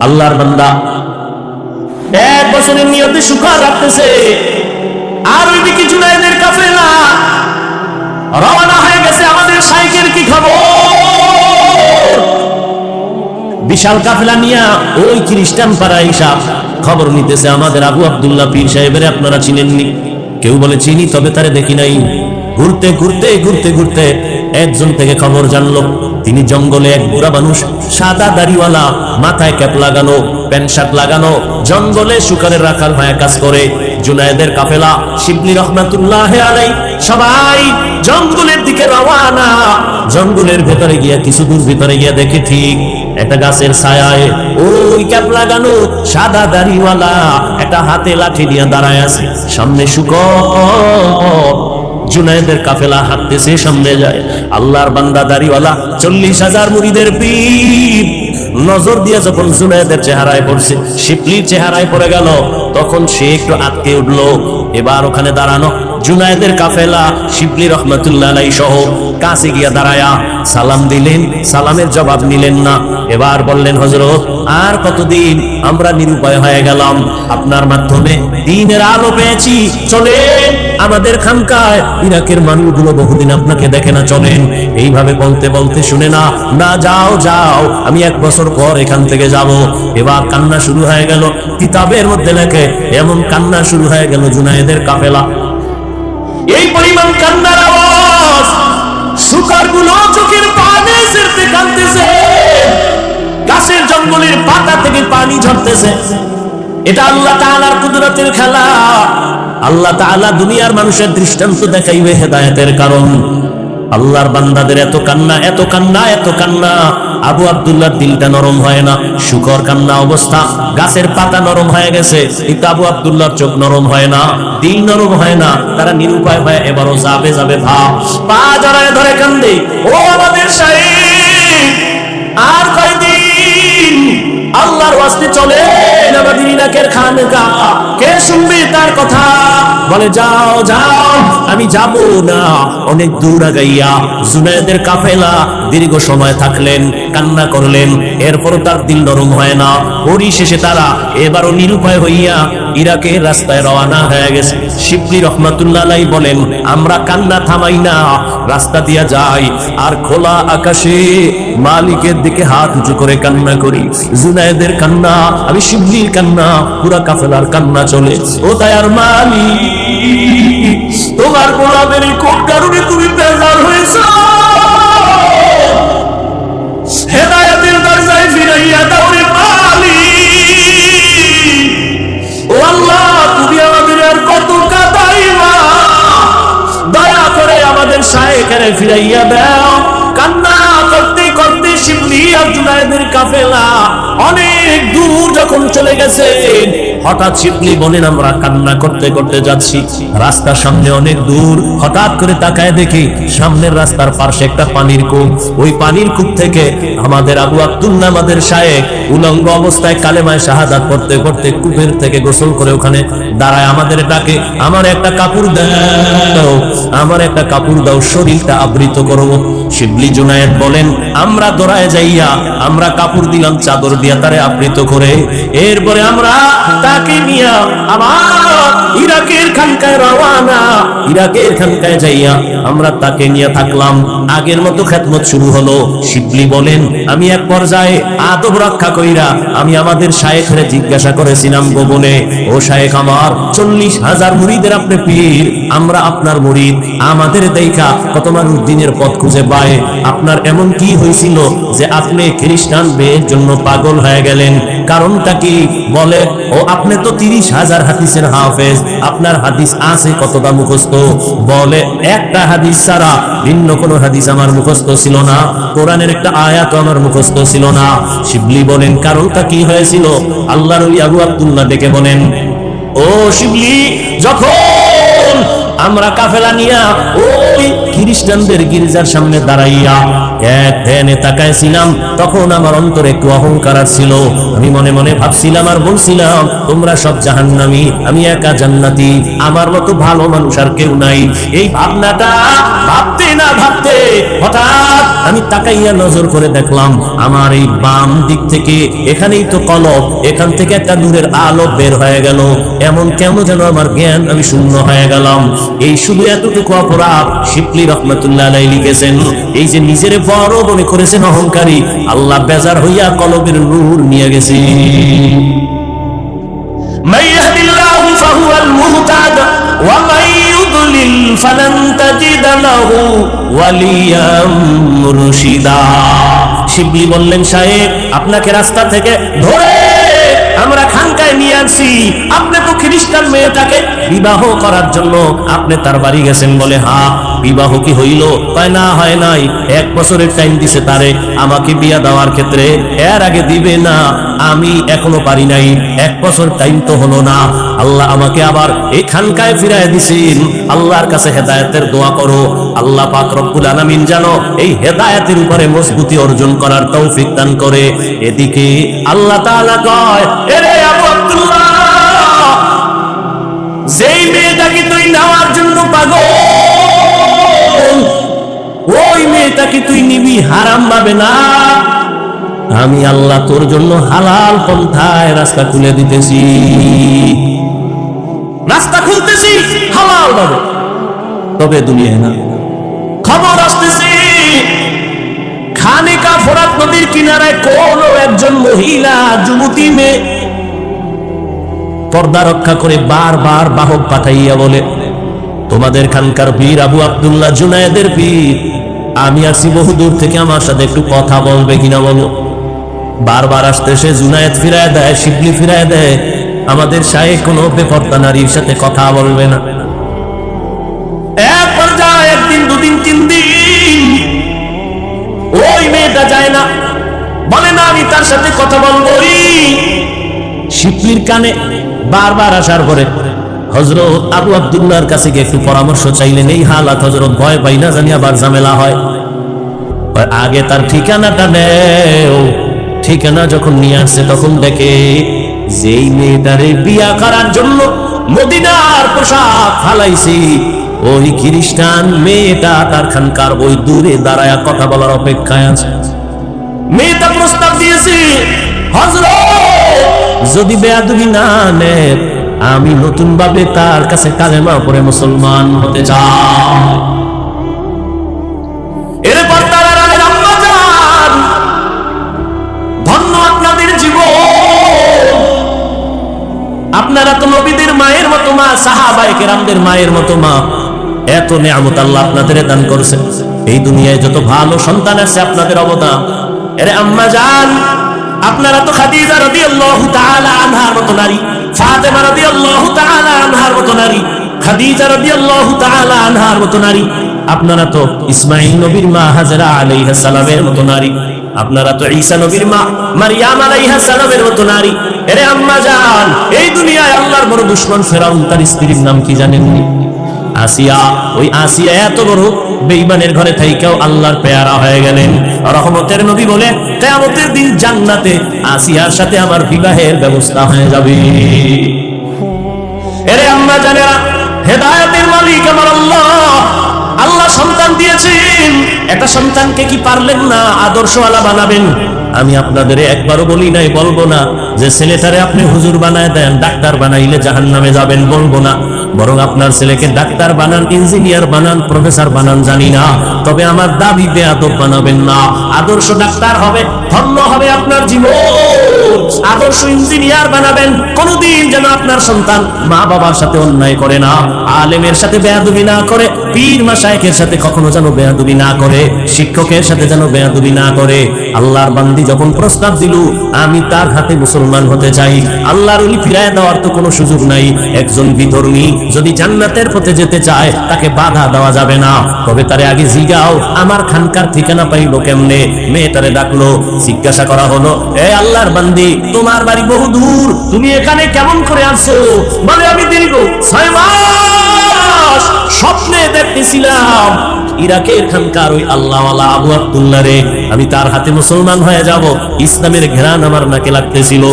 S1: আল্লাহর বান্দা এক বছরের নিয়তে শুকর রাখতেছে, আর ওইদিকে জুনায়েদের কাফেলা রওনা হয়ে গেছে। আমাদের শাইখের কি খবর? বিশাল কাফেলা নিয়ে ওই খ্রিস্টান পাড়া হিসাব খবর নিতেছে। আমাদের আবু আব্দুল্লাহ পীর সাহেবের আপনারা চিনেননি? কেউ বলে চিনি, তবে তারে দেখি নাই। ঘুরতে ঘুরতে ঘুরতে ঘুরতে একজন থেকে খবর জানলো, তিনি জঙ্গলে এক বুড়া মানুষ, সাদা দাড়িওয়ালা, মাথায় ক্যাপ লাগানো, প্যান্ট শার্ট লাগানো, জঙ্গলে শুকারের রাখাল হয়ে কাজ করে। জুনায়েদের কাফেলা শিবলি রহমাতুল্লাহ আলাই সবাই জঙ্গলের দিকে রওয়ানা। জঙ্গলের ভেতরে গিয়া কিছু দূর ভিতরে গিয়া দেখে ঠিক একটা গাছের ছায়ায় ওই ক্যাপ লাগানো সাদা দাড়িওয়ালা একটা হাতে লাঠি নিয়ে দাঁড়ায় আছে, সামনে শুকর। জুনায়েদের কাফেলা হাঁটতেছে, সামনে যায়। আল্লাহর বান্দা দাড়িওয়ালা 40,000 মুরিদের পীর নজর দিয়ে যখন জুনায়েদের চেহারায় পড়ছে, শিবলির চেহারায় পড়ে গেল, তখন সে একটু আটকে উঠলো। এবার ওখানে দাঁড়ানো জুনায়েদের কাফেলা শিবলি রহমাতুল্লাহ আলাইহি সহ কাছে গিয়া দাঁড়ায়া সালাম দিলেন, সালামের জবাব নিলেন না। এবার বললেন, হযরত আর কতদিন আমরা নিরুপায় হয়ে গেলাম, আপনার মাধ্যমে দ্বীনের আলো পেয়েছি, চলেন আমাদের খানকায়। ইরাকের মানুষগুলো বহুদিন আপনাকে দেখে না, চলেন। এইভাবে বলতে বলতে শুনে না, না যাও যাও, আমি 1 বছর পর এখান থেকে যাব। এবার কান্না শুরু হয়ে গেল, কিতাবের মধ্যে লেখে এমন কান্না শুরু হয়ে গেল জুনায়েদের কাফেলা। এই পরিমাণ কান্নার আওয়াজ, শুকরগুলো চোখের পানি ছেড়ে কাঁদতেছে, গাছের জঙ্গলের পাতা থেকে পানি ঝরতেছে। এটা আল্লাহ তাআলার কুদরতের খেলা। আল্লাহ তাআলা দুনিয়ার মানুষের দৃষ্টান্ত দেখাইবে হেদায়েতের কারণ। আল্লাহর বান্দাদের এত কান্না, এত কান্না, এত কান্না। আবু আব্দুল্লাহর দিলটা নরম হয় না, শুকর কান্না অবস্থা, গাছের পাতা নরম হয়ে গেছে, কিন্তু আবু আব্দুল্লাহর চোখ নরম হয় না, দিল নরম হয় না। তারা নিরুপায় হয়ে এবারও যাবে যাবে ভাব, পা জড়ায় ধরে কান্দে, ও আমাদের শাইখ, আর কয়দিন আল্লাহর ওয়াস্তে চলে আমাদের ইরাকের খানকা, কে শুনবে তার কথা? বলে যাও যাও, আমি যাব না। অনেক দূর আগাইয়া জুনায়েদের কাফেলা দীর্ঘ সময় থাকলেন, কান্না করলেন, এরপরও তার দিল নরম হয় না। পরিশেষে তারা এবারও নিরুপায় হইয়া ইরাকের রাস্তায় রওনা হয়ে গেছে। শিবলি রহমাতুল্লাহ আলাইহি বলেন, আমরা কান্না থামাই না, রাস্তা দিয়া যাই, আর খোলা আকাশে মালিকের দিকে হাত উঁচু করে কান্না করি। জুনায়েদের কান্না, আমি শিবলির কান্না, পুরা কাফেলার কান্না চলে। ও দয়ার মালিক, তোমার গোলামের কোন কারণে তুমি বেজার হয়েছ? হেদায়েতের দরজায় ফিরাইয়া দাও রে মালিক। ও আল্লাহ, তুমি আমাদের আর কত কাঁদাইবা? দয়া করে আমাদের শাইখের ফিরাইয়া দাও। কান্না করতে করতে শিবলি আর জুনায়েদের কাফেলা অনেক দূর যখন চলে গেছে, হঠাৎ শিবলি বলেন, আমরা কান্না করতে করতে যাচ্ছি, রাস্তার সামনে অনেক দূর, হঠাৎ করে তাকায় দেখি সামনের রাস্তার পাশে একটা পানির কূপ। ওই পানির কূপ থেকে আমাদের আবু আব্দুল্লাহ, আমাদের শাইখ, উলঙ্গ অবস্থায় কালেমায়ে শাহাদাত পড়তে পড়তে কূপের থেকে গোসল করে ওখানে দাঁড়ায় আমাদের ডাকে, আমার একটা কাপড় দাও, আমার একটা কাপড় দাও, শরীরটা আবৃত করবো। শিবলি জুনায়েদ বলেন, আমরা দৌড়ায় যাইয়া আমরা কাপড় দিলাম, চাদর দিয়া তারে আবৃত করে। এরপরে আমরা তাকে নিয়া আমার ইরাকের খানকায় রওয়ানা। ইরাকের খানকায় যাইয়া আমরা তাকে নিয়ে থাকলাম। আগের মতো খেদমত শুরু হলো। শিবলি বলেন, আমি এক পর্যায়ে আদব রক্ষা কইরা আমি আমাদের শায়েখরে জিজ্ঞাসা করেছিলাম গোপনে, ও শায়েখ আমার 40,000 মুরিদের আপনি পীর, আমরা আপনার মুরিদ, আমাদের দেখা কত মানুষ দিনের পথ খুঁজে পায়, আপনার এমন কি হয়েছিল যে আপনি খ্রিস্টান মেয়ের জন্য পাগল হয়ে গেলেন? কারণটা কি? বলে, ও আপনি তো 30,000 হাদিসের হাফেজ, আপনার হাদিস আছে কতটা মুখস্থ? বলে, একটা হাদিস ছাড়া ভিন্ন কোনো হাদিস আমার মুখস্থ ছিল না, কোরআনের একটা আয়াত আমার মুখস্থ ছিল না। শিবলি বলেন, কারণটা কি হয়েছিল? আল্লাহর ওলি আবু আব্দুল্লাহ ডেকে বলেন, ও শিবলি, যখন আমরা কাফেলা নিয়া ওই খ্রিস্টানদের গির্জার সামনে দাঁড়াইয়া এক ধ্যানে তাকাইছিলাম, তখন আমার অন্তরে একটু অহংকার ছিল। আমি মনে মনে ভাবছিলাম আর বলছিলাম, তোমরা সব জাহান্নামী, আমি একা জান্নাতি, আমার মতো ভালো মানুষ আর কেউ নাই। এই ভাবনাটা ভাবতে না ভাবতে হঠাৎ আমি তাকাইয়া নজর করে দেখলাম আমার এই বাম দিক থেকে, এখানেই তো কলব, এখান থেকে একটা নূরের আলো বের হয়ে গেল। এমন কেন যেন আমার জ্ঞান, আমি শূন্য হয়ে গেলাম। এই শুধু এতটুকু অপরাধ শিবলি রহমাতুল্লাহ আলাইহি লিখেছেন, এই যে নিজের বড় মনে করেছেন অহংকারী, আল্লাহ বেজার হইয়া কলবের নূর নিয়ে গেছে। মান ইয়াহদিল্লাহু ফাহুয়াল মুহতাদ ওয়া মান ইউদ্লিল ফালান তাজিদ লাহু ওয়ালিয়াম মুরশিদা। শিবলি বললেন, শায়েখ, আপনাকে রাস্তা থেকে ধরে আমরা খানকায় নিয়ে আসছি, আপনি তো খ্রিস্টান মেয়েটাকে বিবাহ করার জন্য আপনি তার বাড়ি গেছেন। বলে, হ্যাঁ, বিবাহ কি হইল? কয়, না হয় নাই, 1 বছরের টাইম দিছে তারে আমাকে বিয়া দেওয়ার ক্ষেত্রে, এর আগে দিবে না, আমি এখনো পারি নাই, 1 বছর টাইম তো হলো না। আল্লাহ আমাকে আবার এই খানকায় ফিরায় দিছেন। আল্লাহর কাছে হেদায়েতের দোয়া করো, আল্লাহ পাক রব্বুল আলামিন যেন এই হেদায়েতের উপরে মজবুতি অর্জন করার তৌফিক দান করে। এদিকে আল্লাহ তাআলা কয়, এরে আবু আব্দুল্লাহ, যেই মেয়েটাকে তুই নেওয়ার জন্য পাগল, ওই মেয়েটাকে তুই নিবি হারাম ভাবে না, আমি আল্লাহ তোর জন্য হালাল পন্থায় রাস্তা খুলে দিতেছি, রাস্তা খুলতেছি হালাল ভাবে, তবে দুনিয়ায় না। খবর আসতেছি, খানিকা ফোরাত নদীর কিনারায় কোন একজন মহিলা যুবতী মেয়ে পর্দা রক্ষা করে বারবার বাহক পাঠাইয়া বলে, তোমাদের খানকার পীর আবু আব্দুল্লাহ জুনায়েদের পীর, আমি আসি বহু দূর থেকে, আমার সাথে একটু কথা বলবে কিনা বলো। বারবার আসতে সে জুনায়েদ ফিরায় দেয়, শিবলি ফিরায় দেয়, আমাদের শায়েখ কোনো বেপর্দা নারীর সাথে কথা বলবে না। এক পর্যায়ে 1 দিন 2 দিন 3 দিন ওই মেয়েটা যায় না, বলে না আমি তার সাথে কথা বলবোই। শিবলির কানে বারবার আসার পরে হযরত আবু আব্দুল্লাহর কাছে গিয়ে একটু পরামর্শ চাইলেন। এই হালাত হযরত ভয় পাই না জানি আবার ঝামেলা হয়, আগে তার ঠিকানাটা নেও। ঠিকানা যখন নিয়ে আসছে তখন দেখে যেই মেয়েটারে বিয়া করার জন্য মদিনার পোশাক ফালাইছি, ওই খ্রিস্টান মেয়েটা তার খানকার ওই দূরে দাঁড়ায়া কথা বলার অপেক্ষায় আছে। মেয়েটা প্রস্তাব দিয়েছে, হযরত যদি বেয়াদবি না নেন, আমি নতুন ভাবে তার কাছে কালেমা পড়ে মুসলমান হতে চাই। এরপর তারা আম্মা জান, ধন্য আপনাদের জীবন, আপনারা তো নবীদের মায়ের মতো মা, সাহাবায়ে কেরামদের মায়ের মতো মা, এত নিয়ামত আল্লাহ আপনাদের দান করেছেন। এই দুনিয়ায় যত ভালো সন্তান আছে আপনাদের অবদান। এরে আম্মা জান, আপনারা তো খাদিজা রাদিয়াল্লাহু তাআলা আনহার মতো নারী, ফাতেমা রাদিয়াল্লাহু তাআলা আনহার মতো নারী, খাদিজা রাদিয়াল্লাহু তাআলা আনহার মতো নারী, আপনারা তো ইসমাঈল নবীর মা হাজরা আলাইহিস সালামের মতো নারী, আপনারা তো ঈসা নবীর মা মারইয়াম আলাইহিস সালামের মতো নারী। এরে আম্মা জান, এই দুনিয়ায় আল্লাহর বড় দুশমন ফেরাউন, তার স্ত্রীর নাম কি জানেননি? আসিয়া। ওই আসিয়া এত বড় বেঈমানের ঘরে থাইকাও আল্লাহর পেয়ারা হয়ে গেলেন। রহমতের নবী বলে, কিয়ামতের দিন জান্নাতে আসিয়ার সাথে আমার বিবাহের ব্যবস্থা হয়ে যাবে। এরে আম্মা জানেরা, হেদায়েতের মালিক আমার আল্লাহ, আল্লাহ সন্তান দিয়েছেন, একটা সন্তানকে কি পারলেন না আদর্শওয়ালা বানাবেন? আমি আপনাদের একবারও বলি নাই, বলবো না যে ছেলেটারে আপনি হুজুর বানায় দেন, ডাক্তার বানাইলে জাহান্নামে যাবেন, বলবো না। বরং আপনার ছেলেকে ডাক্তার বানান, ইঞ্জিনিয়ার বানান, প্রফেসর বানান, জানি না, তবে আমার দাবি বেয়াদব বানাবেন না। আদর্শ ডাক্তার হবে, ধন্য হবে আপনার জীবন। আদর্শ ইঞ্জিনিয়ার বানাবেন। কোনদিন যেন আপনার সন্তান মা বাবার সাথে অন্যায় করে না, আলেমের সাথে বেয়াদবি না করে, পীর মাশায়েখের সাথে কখনো যেন বেয়াদবি না করে, শিক্ষকের সাথে যেন বেয়াদবি না করে। আল্লাহর বান্দি যখন প্রস্তাব দিল আমি তার হাতে মুসলমান হতে চাই, আল্লাহর ওলি ফিরায় দেওয়ার তো কোনো সুযোগ নাই। একজন বিধর্মী যদি জান্নাতের পথে যেতে চায় তাকে বাধা দেওয়া যাবে না, তবে তারে আগে জিগাও আমার খানকার ঠিকানা পাইলো কেমনে। মেয়েটারে ডাকলো, জিজ্ঞাসা করা হলো, এ আল্লাহর বান্দি তোমার বাড়ি বহু দূর, তুমি এখানে কেমন করে আসছো? বলে আমি দীর্ঘ 6 মাস স্বপ্নে দেখতেছিলাম ইরাকের খানকার ওই আল্লাহওয়ালা আবু আব্দুল্লাহ রে আমি তার হাতে মুসলমান হয়ে যাব, ইসলামের ঘ্রাণ আমার নাকে লাগতেছিল,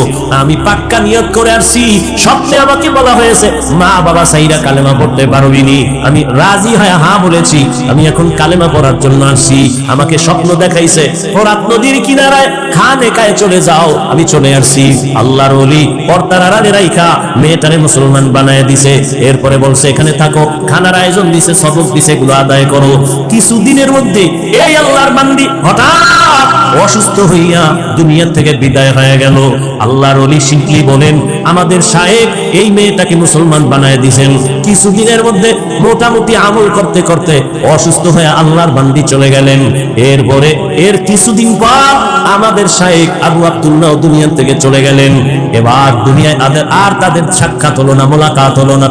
S1: আমি পাক্কা নিয়ত করে আসছি। স্বপ্নে আমাকে বলা হয়েছে মা বাবা সাইরা কালেমা পড়তে পারবি নি, আমি রাজি হয়ে হ্যাঁ বলেছি, আমি এখন কালেমা পড়ার জন্য আসছি। আমাকে স্বপ্ন দেখাইছে ফোরাত নদীর কিনারায় খানেকায় চলে যাও, আমি চলে আসছি। আল্লাহর ওলি পর্দার আড়ালে রাইখা মেয়েটারে মুসলমান বানায় দিছে। এরপরে বলছে এখানে থাকো, খানার আয়োজন দিছে, সবক দিছে, এগুলো আদায় করো। কিছুদিনের মধ্যে এই আল্লাহর বান্দি হঠাৎ অসুস্থ হইয়া দুনিয়া থেকে বিদায় হয়ে গেল। আল্লাহর ওলি শিখলি বলেন আমাদের শায়েখ এই মেয়েটাকে মুসলমান বানায় দিয়েছেন। কিছুদিনের মধ্যে মোটামুটি আমল করতে করতে অসুস্থ হয়ে আল্লাহর বান্দি চলে গেলেন। এরপরে এর কিছুদিন পর আমাদের শায়েখ আবু আব্দুল্লাহ দুনিয়া থেকে চলে গেলেন। এবার দুনিয়ায় আর তাদের সাক্ষাৎ হলো না, মোলাকাত হলো না।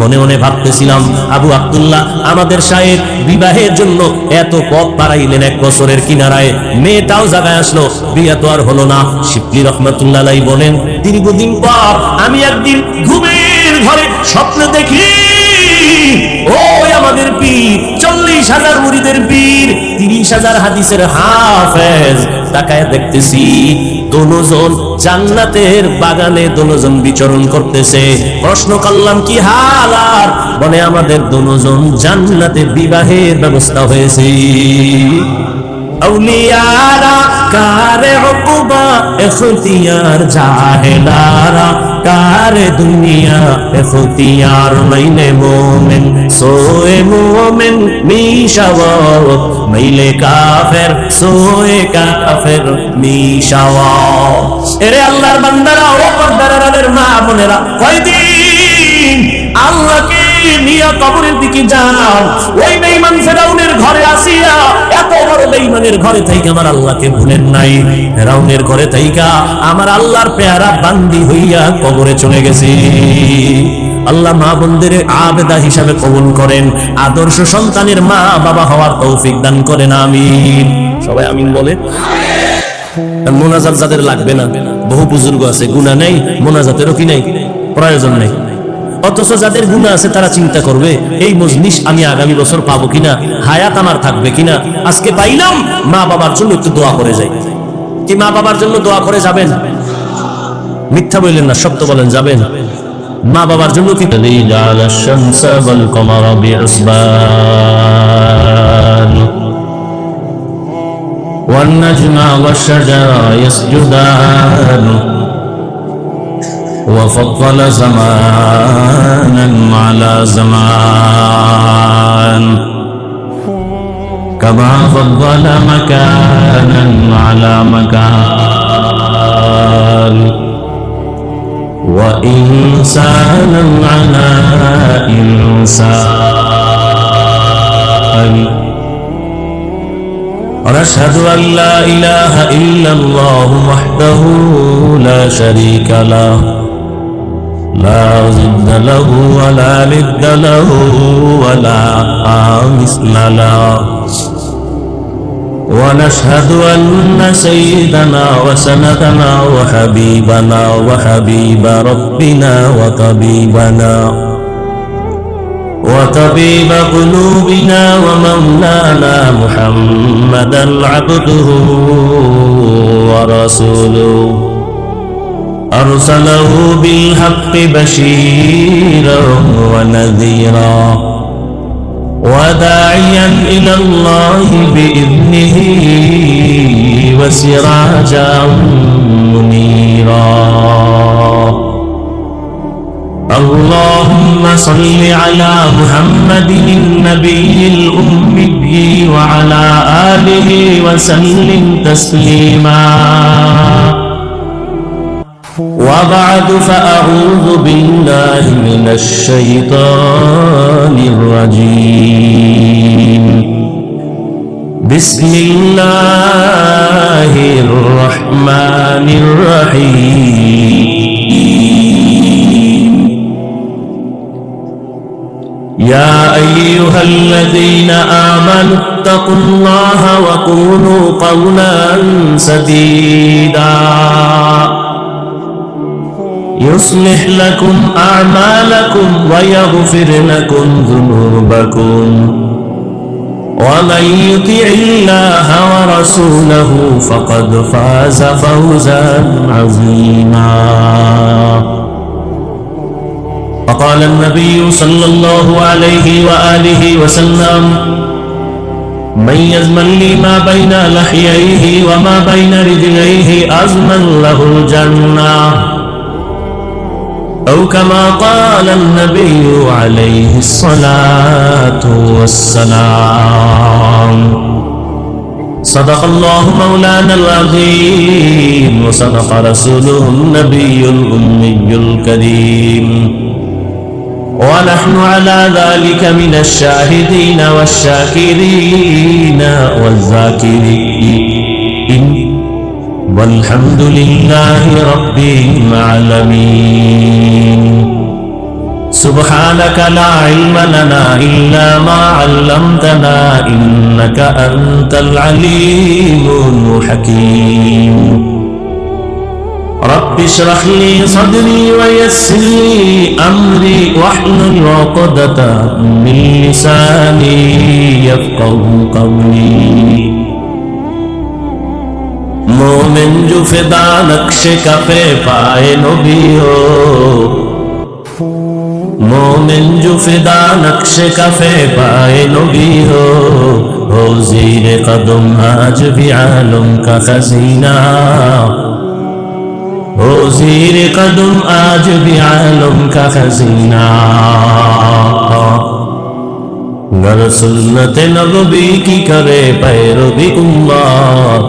S1: মনে মনে ভাবতেছিলাম আবু আব্দুল্লাহ আমাদের শায়েখ বিবাহের জন্য এত পথ পাড়াইলেন, 1 বছরের কিনারায় মেয়েটাও জায়গায় আসলো, বিয়ে তো আর হলো না। শিবলি রহমাতুল্লাহ আলাইহি বলেন দীর্ঘদিন পর আমি একদিন ঘুমের ঘরে স্বপ্ন দেখি ওই আমাদের পীর, 40,000 মুরিদের পীর, 30,000 হাদিসের হাফেজ, তাকায় দেখতেছি দুজন জান্নাতের বাগানে দুজন বিচরণ করতেছে। প্রশ্ন করলাম কি হাল? আর বলে আমাদের দুজন জান্নাতে বিবাহের ব্যবস্থা হয়েছে। আউলিয়ারা কারে উকুবা ইখতিয়ার, জাহেলারা কারে দুনিয়া ইখতিয়ার। মাইলে মোমেন সোয়ে মোমেন মিশাওয়াত, মাইলে কাফের সোয়ে কাফের মিশাওয়াত। এরে আল্লাহর বান্দারা, ও পর্দার মা বোনেরা, কয়দিন আল্লাহকে নিয়ে কবরের দিকে যাও। ওই বেঈমান ফেরাউনের ঘরে আসিয়া, এত বড় বেঈমানের ঘরে থাইকা আমার আল্লাহকে ভুলেন নাই। ফেরাউনের ঘরে থাইকা আমার আল্লাহর পেয়ারা বান্দি হইয়া কবরে চলে গেছে। আল্লাহ মা বোনদের আবেদা হিসাবে কবুল করেন, আদর্শ সন্তানের মা বাবা হওয়ার তৌফিক দান করেন, আমিন। সবাই আমিন বলে। মোনাজাত যাদের লাগবে না, বহু বুজুর্গ আছে, গুনাহ নেই, মোনাজাতেরও কি নেই, প্রয়োজন নেই। অথচ যাদের গুনাহ আছে তারা চিন্তা করবে এই মজলিস আমি আগামী বছর পাবো কিনা, হায়াত আমার থাকবে কিনা। আজকে পাইলাম, মা বাবার জন্য একটু দোয়া করে যাই। কি মা বাবার জন্য দোয়া করে যাবেন? মিথ্যা বললেন না, সত্য বলেন, যাবেন। মা বাবার জন্য কি والنجم والشجر يسجدان وفضل زمانا على زمان كما فضل مكانا على مكان وإنسانا على إنسان ونشهد أن لا إله إلا الله وحده لا شريك له لا ضد له ولا ند له ولا مثل له ونشهد أن سيدنا وسندنا وحبيبنا وحبيب ربنا وطبيب قلوبنا ومولانا محمدا عبده ورسوله أرسله بالحق بشيرا ونذيرا وداعيا إلى الله بإذنه وسراجا منيرا اللهم صل على محمد النبي الأمي وعلى آله وسلم تسليما وبعد فأعوذ بالله من الشيطان الرجيم بسم الله الرحمن الرحيم يا أيها الذين آمنوا اتقوا الله وقولوا قولا سديدا يصلح لكم أعمالكم ويغفر لكم ذنوبكم ومن يطع الله ورسوله فقد فاز فوزا عظيما وقال النبي صلى الله عليه وآله وسلم من يزمن لي ما بين لحييه وما بين رجليه أزمن له الجنة أو كما قال النبي عليه الصلاة والسلام صدق الله مولانا العظيم وصدق رسوله النبي الأمي الكريم ونحن على ذلك من الشاهدين والشاكرين والذاكرين والحمد لله رب العالمين سبحانك لا علم لنا إلا ما علمتنا إنك أنت العليم الحكيم رب اشرح لي صدري ويسر لي أمري واحلل عقدة من لساني يفقه قولي मोमिन जो फिदा नक्शे कफे पाए नबी हो मोमिन जो फिदा नक्शे कफे पाए नबी हो ज़ीरे कदम आज भी आलम का खजीना हो ज़ीरे कदम आज भी आलम का खजीना गर सुन्नत नबी की करे पैरवी उम्मत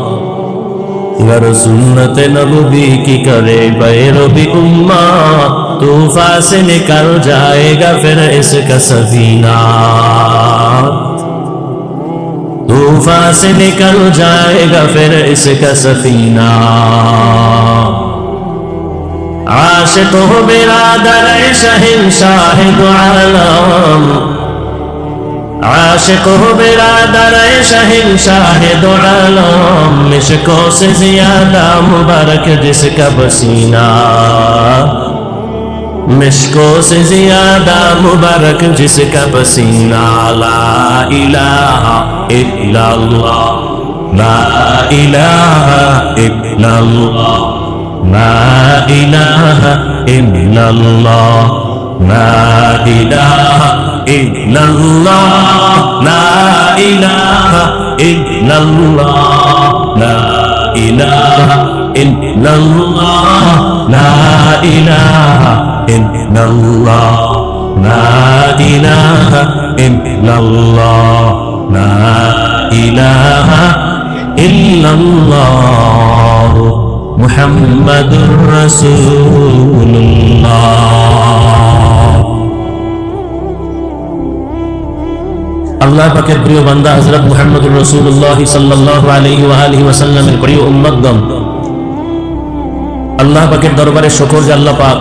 S1: गर सुन्नत नबी की करे पैरवी उम्मा तूफान से निकल जाएगा फिर इसका सफीना तूफान से निकल जाएगा फिर इसका सफीना आशिक हो बिरादर शहंशाह दो आलम आशिक हो बिरादर शहंशाह दो आलम मिशकों से ज्यादा मुबारक जिसका पसीना मिशकों से ज्यादा मुबारक जिसका पसीना ला इलाहा इल्लल्लाह ला इलाहा इल्लल्लाह ला इलाहा इल्लल्लाह ला इलाहा इल्लल्लाह ला इलाहा इल्लल्लाह ला इलाहा इल्लल्लाह ला इलाहा इल्लल्लाह ला इलाहा इल्लल्लाह ला इलाहा इल्लल्लाह मुहम्मदुर रसूलुल्लाह। আল্লাহ পাকের প্রিয় বান্দা হযরত মুহাম্মদুর রাসূলুল্লাহ সাল্লাল্লাহু আলাইহি ওয়া আলিহি ওয়াসাল্লামের প্রিয় উম্মতগণ, আল্লাহ পাকের দরবারে শুকর যে আল্লাহ পাক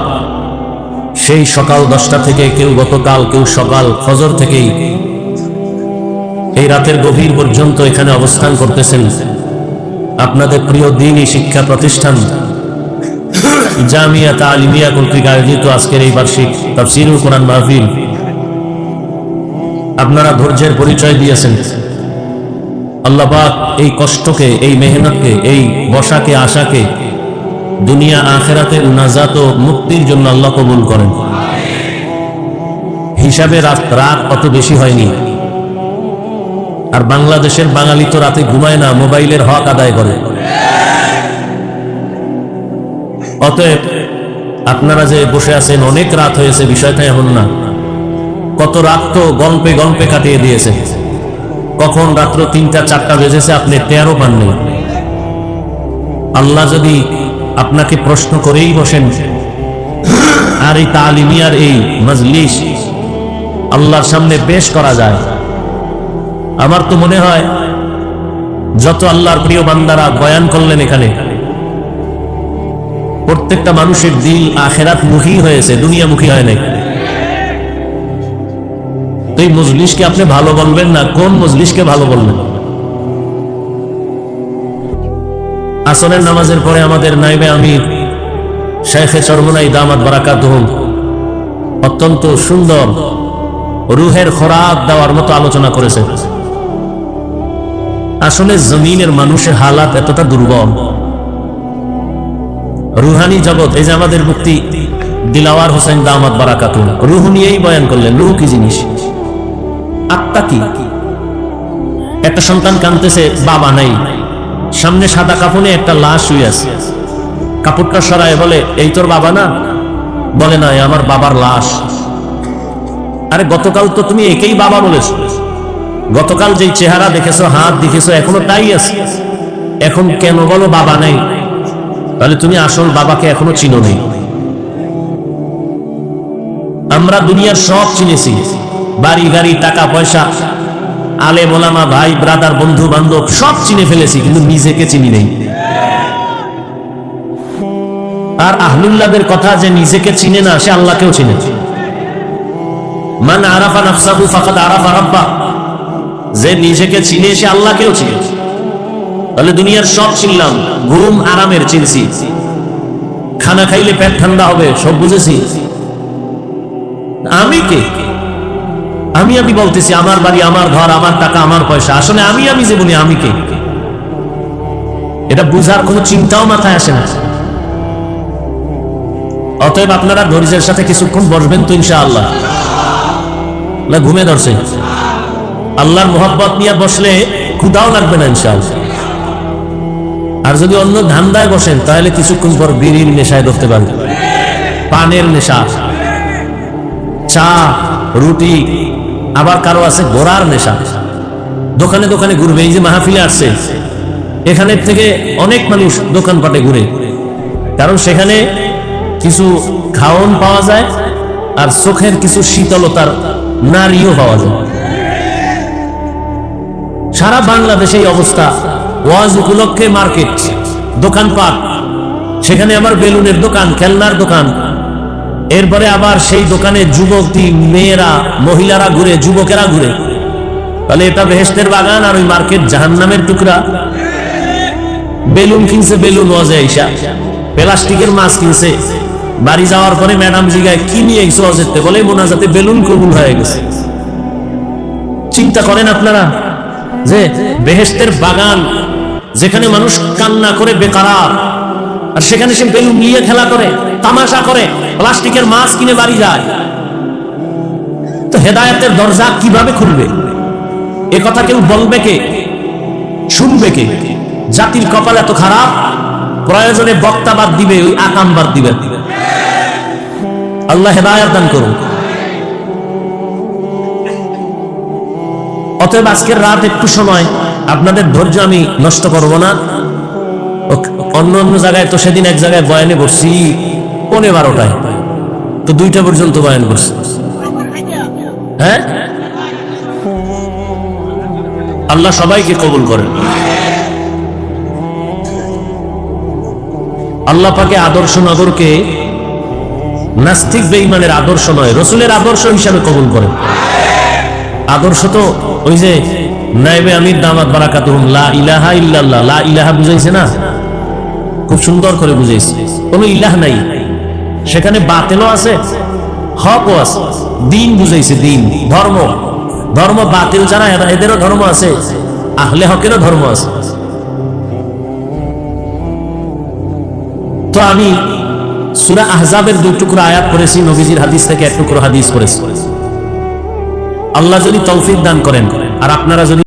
S1: সেই সকাল 10টা থেকে, কেউ গতকাল, কেউ সকাল ফজর থেকেই এই রাতের গভীর পর্যন্ত এখানে অবস্থান করতেছেন। আপনাদের প্রিয় দ্বীনি শিক্ষা প্রতিষ্ঠান জামিয়া তালিমিয়া কর্তৃক আয়োজিত আজকের এই বার্ষিক তাফসীরুল কোরআন মাহফিল আপনারা ধৈর্যের পরিচয় দিয়েছেন। আল্লাহ পাক এই কষ্টকে, এই মেহনতকে, এই বসাকে, আশাকে দুনিয়া আখিরাতের নাজাত ও মুক্তির জন্য আল্লাহ কবুল করেন। হিসাবে রাত অত বেশি হয়নি, আর বাংলাদেশের বাঙালি তো রাতে ঘুমায় না, মোবাইলের হক আদায় করে। অতএব আপনারা যে বসে আছেন, অনেক রাত হয়েছে, বিষয়টা এমন না। কত রাত তো গল্পে গল্পে কাটিয়ে দিয়েছে। কখন রাত্র 3টা 4টা বেজেছে আপনি টেরও পাননি। আল্লাহ যদি আপনাকে প্রশ্ন করেই বসেন, আর এই তালিমিয়ার এই মজলিস আল্লাহর সামনে পেশ করা যায়, আমার তো মনে হয় যত আল্লাহর প্রিয় বান্দারা বয়ান করলেন এখানে, প্রত্যেকটা মানুষের দিল আখিরাত মুখী হয়েছে, দুনিয়ামুখী হয় নাই। তো এই মজলিসকে আপনি ভালো বলবেন না, কোন মজলিসকে ভালো বলবেন? আসরের নামাজের পরে আমাদের নাইবে আমির শাইখে চরমনাই দামাত বারাকাতুহুম অত্যন্ত সুন্দর রুহের খোরাক দেওয়ার মতো আলোচনা করেছে। আসলে জমিনের মানুষের হালাত এতটা দুর্বল। রুহানি জগৎ, এই যে আমাদের মুফতি দিলাওয়ার হোসেন দামাত বারাকাতুহুম রুহ নিয়েই বয়ান করলেন। রুহ কি জিনিস? আত্মা কি? একটা সন্তান কাঁদতেছে, বাবা নাই, সামনে সাদা কাফনে একটা লাশ শুয়ে আছে, কাপড়টা সরায় বলে, এই তোর বাবা না? বলে না, আমার বাবার লাশ। আরে গতকাল তো তুমি একেই বাবা বলেছ, গতকাল যেই চেহারা দেখেছো, হাত দেখেছো, এখনো তাই আছে, এখন কেন বলো বাবা নাই? তাহলে তুমি আসল বাবাকে এখনো চিনো নেই। আমরা দুনিয়ার সব চিনেছি, বাড়ি গাড়ি টাকা পয়সা, আলেম ওলামা ভাই ব্রাদার বন্ধু বান্ধব সব চিনে ফেলেছি, কিন্তু নিজেকে চিনি নেই। আর আহলুল্লাহদের কথা, যে নিজেকে চিনে না সে আল্লাহকেও চিনে। মান আরাফা নাফসাহু ফাকাদ আরাফা রাব্বাহ, যে নিজেকে চিনে সে আল্লাহকেও চিনে। তাহলে দুনিয়ার সব চিনলাম, ঘুম আরামের চিনছি, খানা খাইলে পেট ঠান্ডা হবে সব বুঝেছি। আমি কে? আমি বলতেছি, আমার বাড়ি, আমার ঘর, আমার টাকা, আমার পয়সা। আসলে আমি যে বলি, আমি কে? এটা বুঝার কোনো চিন্তাও মাথায় আসে না। অতএব আপনারা ধৈর্যের সাথে কিছুক্ষণ বসবেন তো ইনশাআল্লাহ। না ঘুমে ধরছে? আল্লাহর মোহাব্বত নিয়ে বসলে ক্ষুধাও লাগবে না ইনশাআল্লাহ। আর যদি অন্য ধান্দায় বসেন তাহলে কিছুক্ষণ পর বিড়ির নেশায় ধরতে পারবেন, পানের নেশা, চা রুটি, আবার কারো আছে ঘোরার নেশা, দোকানে দোকানে ঘুরবে। এই যে মাহফিলে আসছে, এখানে থেকে অনেক মানুষ দোকানপাটে ঘুরে, কারণ সেখানে কিছু খাওন পাওয়া যায় আর চোখের কিছু শীতলতার নারীও পাওয়া যায়। সারা বাংলাদেশে এই অবস্থা। ওয়াজ উপলক্ষে মার্কেট, দোকানপাট, সেখানে আবার বেলুনের দোকান, খেলনার দোকান, এরপরে আবার সেই দোকানে যুবতী মেয়েরা, মহিলারা ঘুরে, যুবকেরা ঘুরে। তাহলে এটা বেহেশতের বাগান, আর ওই মার্কেট জাহান্নামের টুকরা। বেলুন কিনছে, বেলুন ওয়াজে আইসা, প্লাস্টিকের মাছ কিনছে, বাড়ি যাওয়ার পরে ম্যাডাম জিগায় কি নিয়ে আইসো ওয়াজেতে? বলে মোনাজাতে বেলুন কবুল হয়ে গেছে। চিন্তা করেন আপনারা যে বেহেশতের বাগান, যেখানে মানুষ কান্না করে বেকারার, আর সেখানে সে বেলুন নিয়ে খেলা করে, তামাশা করে, প্লাস্টিকের মাছ কিনে বাড়ি যায়। তো হেদায়েতের দরজা কিভাবে খুলবে? এ কথা কেউ বলবে কে? শুনবে কে? জাতির কপাল এত খারাপ, প্রয়োজনে বক্তা বাদ দিবে, ওই আকাম বাদ দিবে। আল্লাহ হেদায়েত দান করুন। অতএব আজকের রাত একটু সময়, আপনাদের ধৈর্য আমি নষ্ট করব না। অন্য অন্য জায়গায় তো সেদিন এক জায়গায় বয়ানে বসছি 12:30, তো 2টা পর্যন্ত বয়ান করছি। হ্যাঁ, আল্লাহ সবাইকে কবুল করেন। আল্লাহ পাকে আদর্শ নগরকে নাস্তিক বেঈমানের আদর্শ নয়, রসুলের আদর্শ হিসাবে কবুল করেন। আদর্শ তো ওই যে নাইবে আমির দামাত বারাকাতুহুম লা ইলাহা ইল্লাল্লাহ, লা ইলাহা বুঝাইছে না, খুব সুন্দর করে বুঝাইছে। কোনো ইলাহ নাই, সেখানে বাতিলও আছে, হকও আছে। দিন বুঝাইছে, দিন, ধর্ম। ধর্ম বাতিল যারা, এদেরও ধর্ম আছে, আহলে হকেরও ধর্ম আছে। তো আমি সূরা আহজাবের 2 টুকরো আয়াত পড়েছি, নবীজির হাদিস থেকে 1 টুকরো হাদিস পড়েছি। আল্লাহ যদি তৌফিক দান করেন, আর আপনারা যদি